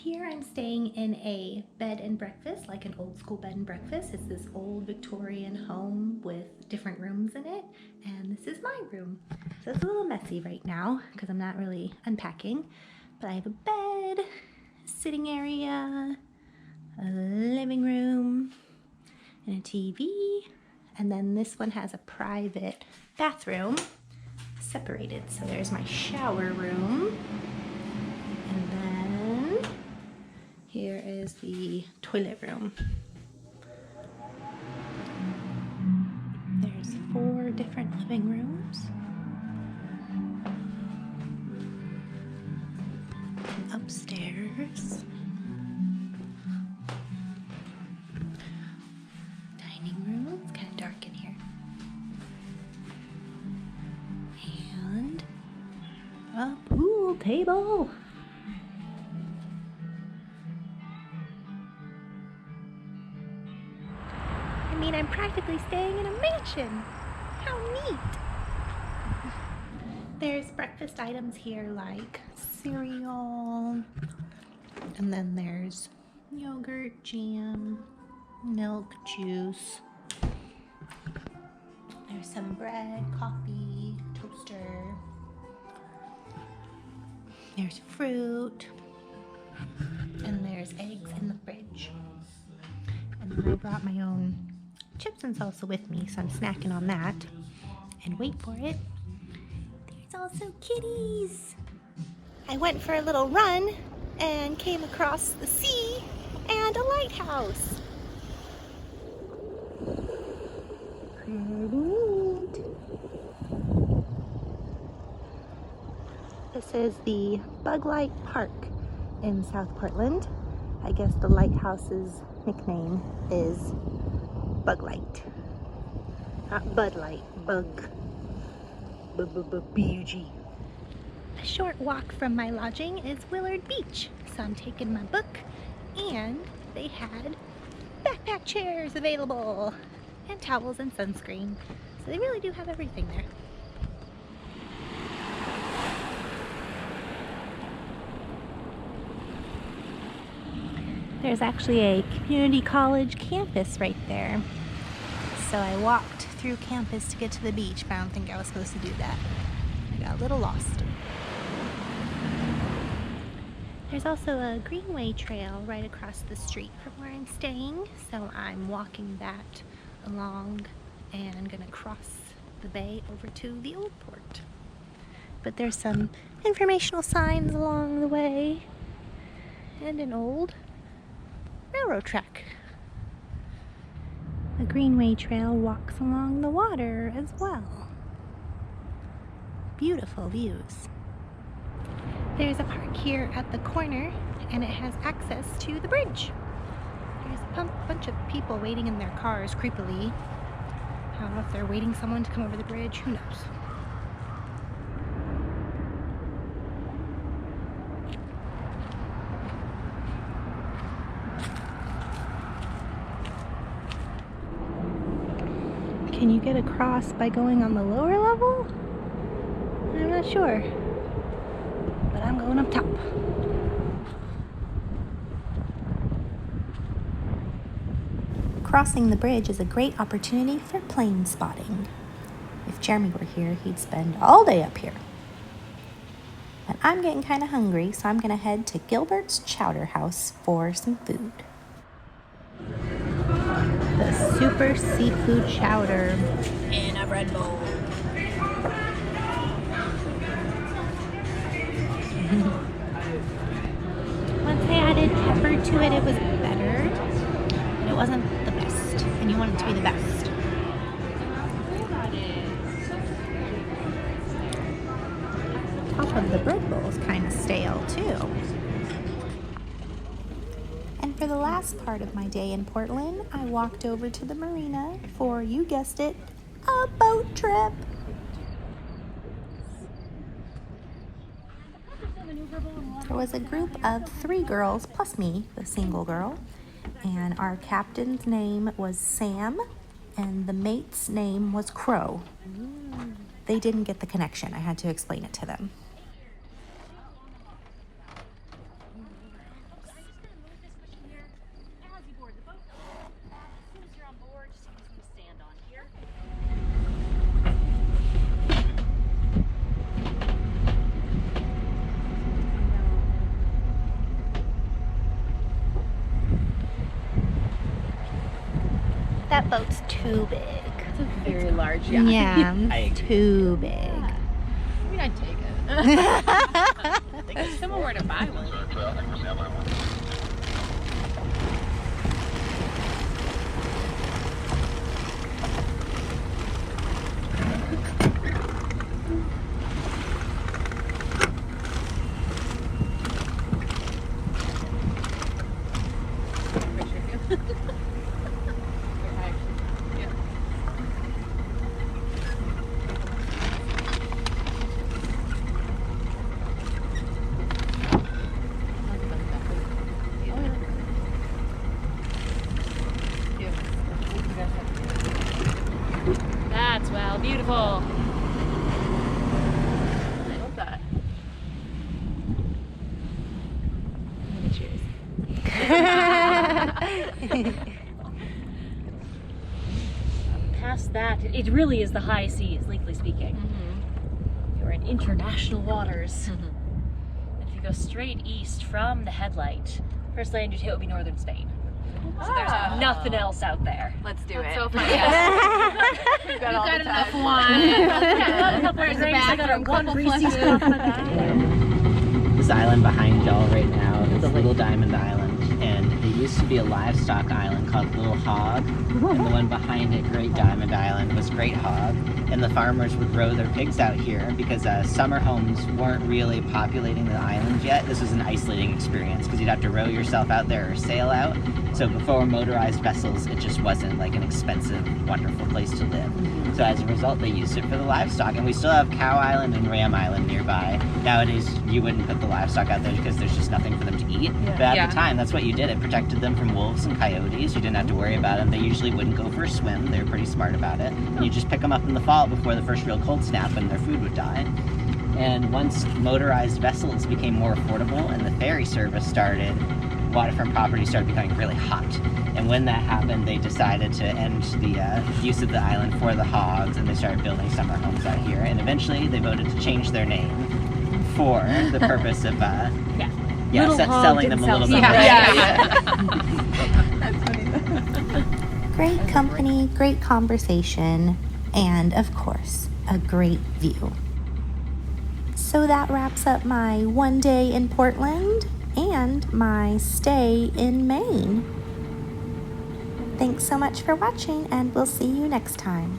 Here I'm staying in a bed and breakfast, like an old school bed and breakfast. It's this old Victorian home with different rooms in it, and this is my room. So it's a little messy right now because I'm not really unpacking, but I have a bed, sitting area, a living room, and a TV, and then this one has a private bathroom separated. So there's my shower room, and then here is the toilet room. There's 4 different living rooms. And upstairs, dining room. It's kind of dark in here. And a pool table. I mean, I'm practically staying in a mansion. How neat! There's breakfast items here like cereal, and then there's yogurt, jam, milk, juice. There's some bread, coffee, toaster. There's fruit, and there's eggs in the fridge. And then I brought my own chips and salsa with me, so I'm snacking on that. And wait for it, there's also kitties. I went for a little run and came across the sea and a lighthouse. Pretty neat. This is the Bug Light Park in South Portland. I guess the lighthouse's nickname is Bug Light. Not Bud Light, Bug. B-U-G. A short walk from my lodging is Willard Beach. So I'm taking my book, and they had backpack chairs available, and towels and sunscreen. So they really do have everything there. There's actually a community college campus right there. So I walked through campus to get to the beach, but I don't think I was supposed to do that. I got a little lost. There's also a greenway trail right across the street from where I'm staying. So I'm walking that along and gonna cross the bay over to the old port. But there's some informational signs along the way and an old railroad track. The greenway trail walks along the water as well. Beautiful views. There's a park here at the corner, and it has access to the bridge. There's a bunch of people waiting in their cars creepily. I don't know if they're waiting someone to come over the bridge, who knows. Can you get across by going on the lower level? I'm not sure, but I'm going up top. Crossing the bridge is a great opportunity for plane spotting. If Jeremy were here, he'd spend all day up here. And I'm getting kind of hungry, so I'm gonna head to Gilbert's Chowder House for some food. The super seafood chowder in a bread bowl. Once I added pepper to it, it was better, but it wasn't the best, and you want it to be the best. The top of the bread bowl is kind of stale too. And for the last part of my day in Portland, I walked over to the marina for, you guessed it, a boat trip. There was a group of 3 girls plus me, the single girl, and our captain's name was Sam and the mate's name was Crow. They didn't get the connection. I had to explain it to them. That boat's too big. It's a very large yacht. Yeah, it's too big. I mean, I'd take it. If someone were to buy one. That's wow, beautiful. I love that. Cheers. Past that, it really is the high seas, legally speaking. You're in international waters. And if you go straight east from the headlight, first land you'd hit would be northern Spain. So there's nothing else out there. Let's do it. So funny. We've got enough wine. Where's the bathroom? This island behind y'all right now is Little Diamond Island, and it used to be a livestock island called Little Hog, and the one behind it, Great Diamond Island, was Great Hog, and the farmers would row their pigs out here because summer homes weren't really populating the island yet. This was an isolating experience because you'd have to row yourself out there or sail out. So before motorized vessels, it just wasn't like an expensive, wonderful place to live. So as a result, they used it for the livestock. And we still have Cow Island and Ram Island nearby. Nowadays, you wouldn't put the livestock out there because there's just nothing for them to eat. But at the time, that's what you did. It protected them from wolves and coyotes. You didn't have to worry about them. They usually wouldn't go for a swim. They were pretty smart about it. And you just pick them up in the fall before the first real cold snap and their food would die. And once motorized vessels became more affordable and the ferry service started, waterfront property started becoming really hot. And when that happened, they decided to end the use of the island for the hogs, and they started building summer homes out here. And eventually, they voted to change their name for the purpose of selling them a little bit. Great company, great conversation, and of course, a great view. So that wraps up my one day in Portland and my stay in Maine. Thanks so much for watching, and we'll see you next time.